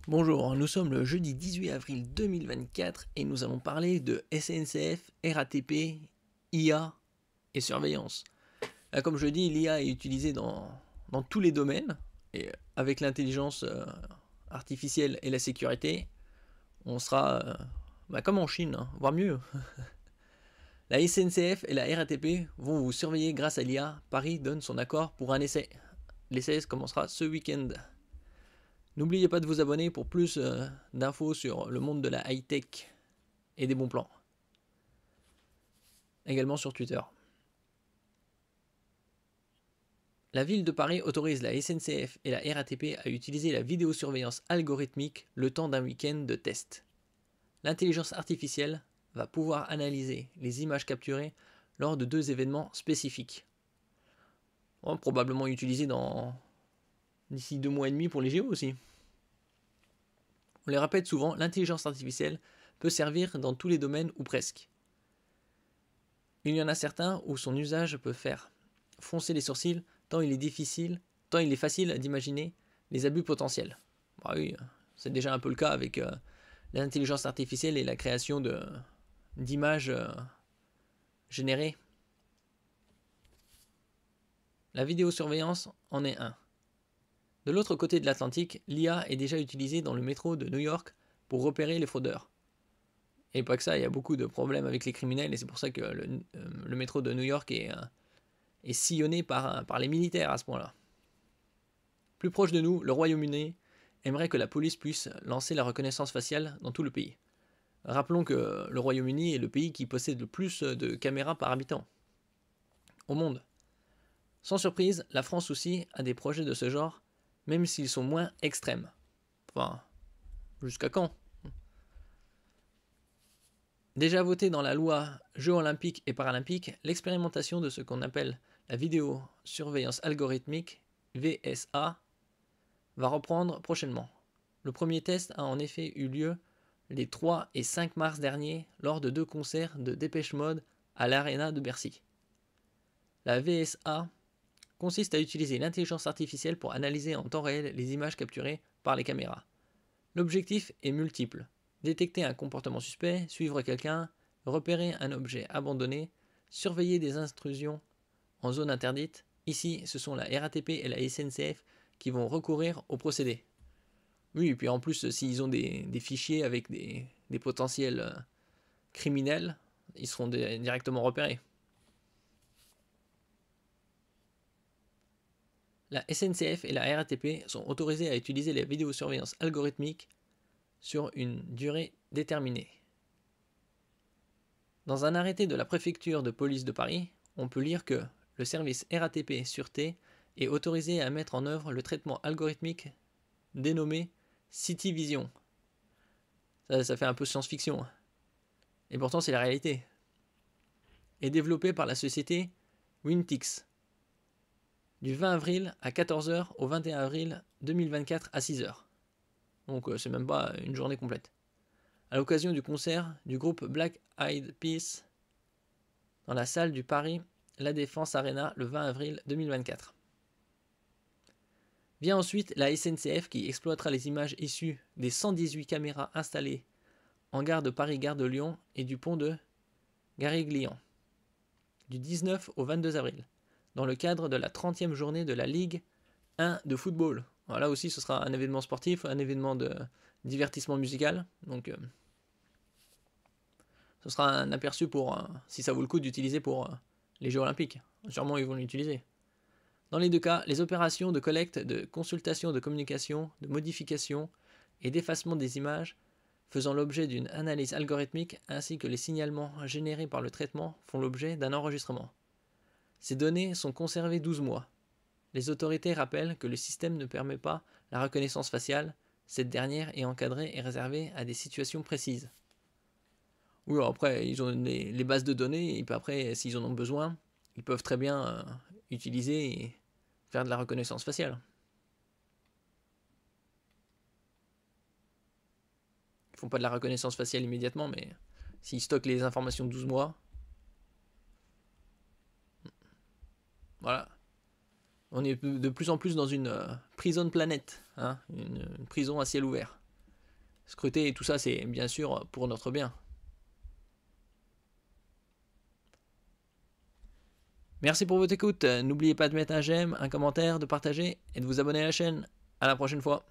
Bonjour, nous sommes le jeudi 18 avril 2024 et nous allons parler de SNCF, RATP, IA et surveillance. Comme je dis, l'IA est utilisée dans tous les domaines et avec l'intelligence artificielle et la sécurité, on sera comme en Chine, hein, voire mieux. La SNCF et la RATP vont vous surveiller grâce à l'IA. Paris donne son accord pour un essai. L'essai commencera ce week-end. N'oubliez pas de vous abonner pour plus d'infos sur le monde de la high-tech et des bons plans. Également sur Twitter. La ville de Paris autorise la SNCF et la RATP à utiliser la vidéosurveillance algorithmique le temps d'un week-end de test. L'intelligence artificielle va pouvoir analyser les images capturées lors de 2 événements spécifiques. Probablement utilisé d'ici 2 mois et demi pour les JO aussi. On les répète souvent, l'intelligence artificielle peut servir dans tous les domaines ou presque. Il y en a certains où son usage peut faire froncer les sourcils tant il est facile d'imaginer les abus potentiels. Bah oui, c'est déjà un peu le cas avec l'intelligence artificielle et la création d'images générées. La vidéosurveillance en est un. De l'autre côté de l'Atlantique, l'IA est déjà utilisée dans le métro de New York pour repérer les fraudeurs. Et pas que ça, il y a beaucoup de problèmes avec les criminels et c'est pour ça que le métro de New York est sillonné par les militaires à ce point-là. Plus proche de nous, le Royaume-Uni aimerait que la police puisse lancer la reconnaissance faciale dans tout le pays. Rappelons que le Royaume-Uni est le pays qui possède le plus de caméras par habitant au monde. Sans surprise, la France aussi a des projets de ce genre, même s'ils sont moins extrêmes. Enfin, jusqu'à quand ? Déjà voté dans la loi Jeux olympiques et paralympiques, l'expérimentation de ce qu'on appelle la vidéosurveillance algorithmique, VSA, va reprendre prochainement. Le premier test a en effet eu lieu les 3 et 5 mars dernier lors de 2 concerts de Dépêche Mode à l'Arena de Bercy. La VSA consiste à utiliser l'intelligence artificielle pour analyser en temps réel les images capturées par les caméras. L'objectif est multiple. Détecter un comportement suspect, suivre quelqu'un, repérer un objet abandonné, surveiller des intrusions en zone interdite. Ici, ce sont la RATP et la SNCF qui vont recourir au procédé. Oui, et puis en plus, s'ils ont des fichiers avec des potentiels criminels, ils seront directement repérés. La SNCF et la RATP sont autorisées à utiliser la vidéosurveillance algorithmique sur une durée déterminée. Dans un arrêté de la préfecture de police de Paris, on peut lire que le service RATP Sûreté est autorisé à mettre en œuvre le traitement algorithmique dénommé City Vision. Ça fait un peu science-fiction. Et pourtant c'est la réalité. Est développé par la société Wintix. Du 20 avril à 14h au 21 avril 2024 à 6h. Donc c'est même pas une journée complète. À l'occasion du concert du groupe Black Eyed Peas dans la salle du Paris La Défense Arena le 20 avril 2024. Vient ensuite la SNCF qui exploitera les images issues des 118 caméras installées en gare de Paris-Gare de Lyon et du pont de Gariglian du 19 au 22 avril dans le cadre de la 30e journée de la Ligue 1 de football. Alors là aussi ce sera un événement sportif, un événement de divertissement musical, donc ce sera un aperçu pour si ça vaut le coup d'utiliser pour les Jeux Olympiques. Sûrement ils vont l'utiliser. Dans les deux cas, les opérations de collecte, de consultation, de communication, de modification et d'effacement des images faisant l'objet d'une analyse algorithmique ainsi que les signalements générés par le traitement font l'objet d'un enregistrement. Ces données sont conservées 12 mois. Les autorités rappellent que le système ne permet pas la reconnaissance faciale, cette dernière est encadrée et réservée à des situations précises. Oui, après, ils ont les bases de données, et puis après, s'ils en ont besoin, ils peuvent très bien utiliser et faire de la reconnaissance faciale. Ils font pas de la reconnaissance faciale immédiatement, mais s'ils stockent les informations de 12 mois, voilà. On est de plus en plus dans une prison planète, hein, une prison à ciel ouvert. scruter et tout ça, c'est bien sûr pour notre bien. Merci pour votre écoute. N'oubliez pas de mettre un j'aime, un commentaire, de partager et de vous abonner à la chaîne. À la prochaine fois.